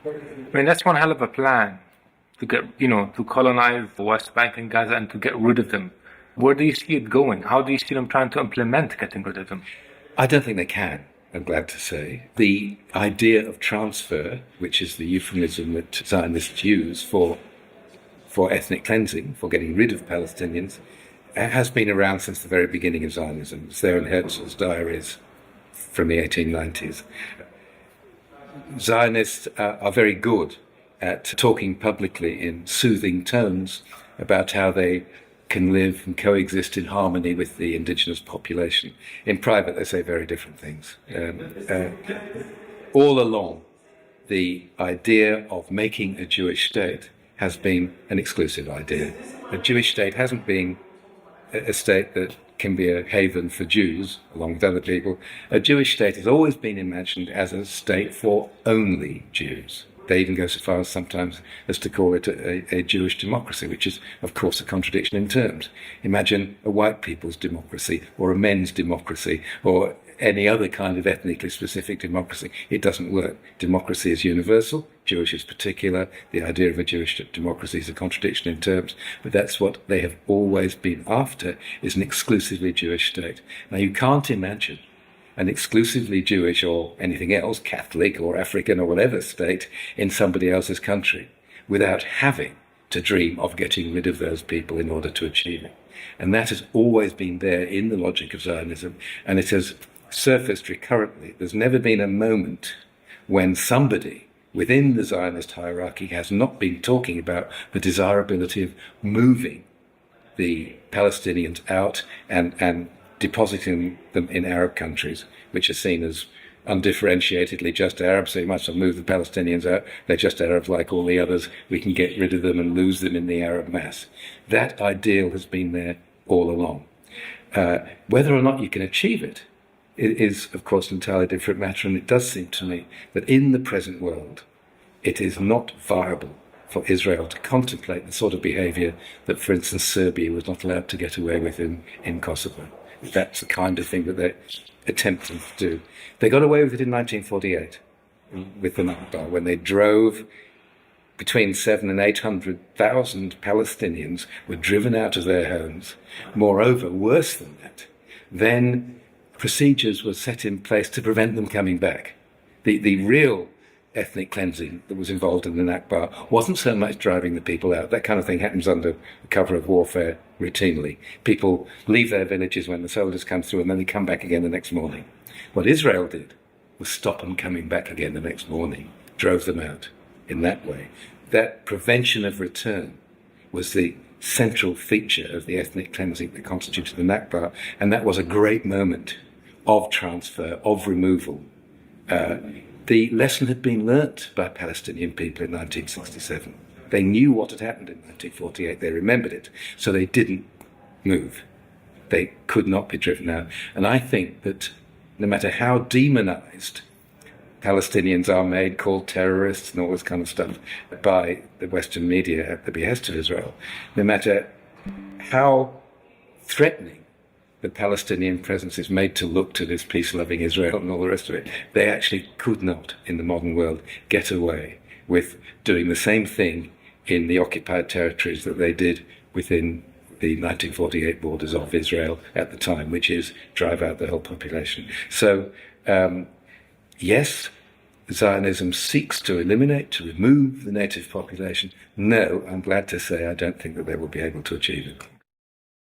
I mean, that's one hell of a plan to get, to colonize the West Bank and Gaza and to get rid of them. Where do you see it going? How do you see them trying to implement getting rid of them? I don't think they can, I'm glad to say. The idea of transfer, which is the euphemism that Zionists use for ethnic cleansing, for getting rid of Palestinians, has been around since the very beginning of Zionism. It's there in Herzl's diaries from the 1890s. Zionists are very good at talking publicly in soothing tones about how they can live and coexist in harmony with the indigenous population. In private, they say very different things. All along, the idea of making a Jewish state has been an exclusive idea. A Jewish state hasn't been a state that can be a haven for Jews, along with other people. A Jewish state has always been imagined as a state for only Jews. They even go so far as sometimes as to call it a Jewish democracy, which is, of course, a contradiction in terms. Imagine a white people's democracy, or a men's democracy, or any other kind of ethnically specific democracy. It doesn't work. Democracy is universal, Jewish is particular. The idea of a Jewish democracy is a contradiction in terms, but that's what they have always been after, is an exclusively Jewish state. Now, you can't imagine an exclusively Jewish or anything else, Catholic or African or whatever state, in somebody else's country without having to dream of getting rid of those people in order to achieve it. And that has always been there in the logic of Zionism, and it has surfaced recurrently. There's never been a moment when somebody within the Zionist hierarchy has not been talking about the desirability of moving the Palestinians out and depositing them in Arab countries, which are seen as undifferentiatedly just Arabs. So you might as well move the Palestinians out. They're just Arabs like all the others. We can get rid of them and lose them in the Arab mass. That ideal has been there all along. Whether or not you can achieve it is, of course, an entirely different matter. And it does seem to me that in the present world, it is not viable for Israel to contemplate the sort of behavior that, for instance, Serbia was not allowed to get away with in Kosovo. That's the kind of thing that they're attempting to do. They got away with it in 1948 with the Nakba, when they drove between 700,000 and 800,000 Palestinians were driven out of their homes. Moreover, worse than that, then procedures were set in place to prevent them coming back. The real ethnic cleansing that was involved in the Nakba wasn't so much driving the people out. That kind of thing happens under the cover of warfare routinely. People leave their villages when the soldiers come through and then they come back again the next morning. What Israel did was stop them coming back again the next morning, drove them out in that way. That prevention of return was the central feature of the ethnic cleansing that constituted the Nakba, and that was a great moment of transfer, of removal. The lesson had been learnt by Palestinian people in 1967. They knew what had happened in 1948. They remembered it. So they didn't move. They could not be driven out. And I think that no matter how demonized Palestinians are made, called terrorists and all this kind of stuff by the Western media at the behest of Israel, no matter how threatening the Palestinian presence is made to look to this peace-loving Israel and all the rest of it, they actually could not, in the modern world, get away with doing the same thing in the occupied territories that they did within the 1948 borders of Israel at the time, which is drive out the whole population. So, yes, Zionism seeks to eliminate, to remove the native population. No, I'm glad to say I don't think that they will be able to achieve it.